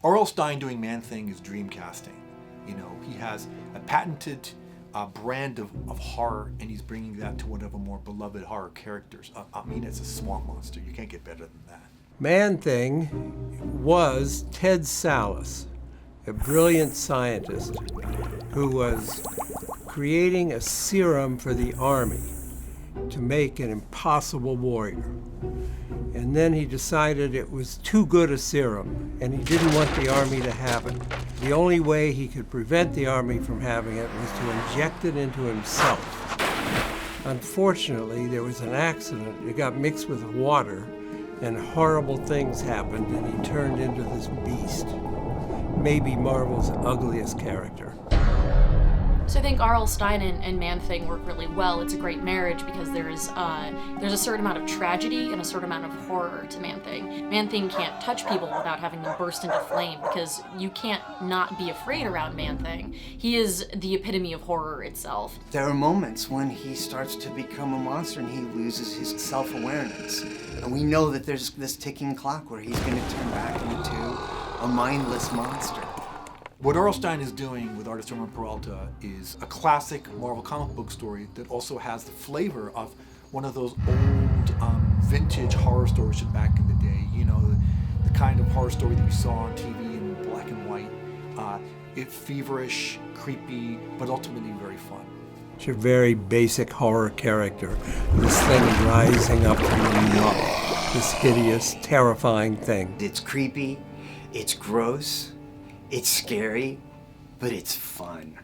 R.L. Stine doing Man-Thing is dream casting. You know, he has a patented brand of horror, and he's bringing that to one of our more beloved horror characters. I mean, it's a swamp monster. You can't get better than that. Man-Thing was Ted Sallis, a brilliant scientist who was creating a serum for the army to make an impossible warrior. And then he decided it was too good a serum, and he didn't want the army to have it. The only way he could prevent the army from having it was to inject it into himself. Unfortunately, there was an accident. It got mixed with water, and horrible things happened, and he turned into this beast. Maybe Marvel's ugliest character. So I think R.L. Stine and Man-Thing work really well. It's a great marriage because there's a certain amount of tragedy and a certain amount of horror to Man-Thing. Man-Thing can't touch people without having them burst into flame because you can't not be afraid around Man-Thing. He is the epitome of horror itself. There are moments when he starts to become a monster and he loses his self-awareness. And we know that there's this ticking clock where he's going to turn back into a mindless monster. What R.L. Stine is doing with artist Herman Peralta is a classic Marvel comic book story that also has the flavor of one of those old vintage horror stories from back in the day. You know, the kind of horror story that you saw on TV in black and white. It's feverish, creepy, but ultimately very fun. It's a very basic horror character. This thing rising up from the muck. This hideous, terrifying thing. It's creepy, it's gross, it's scary, but it's fun.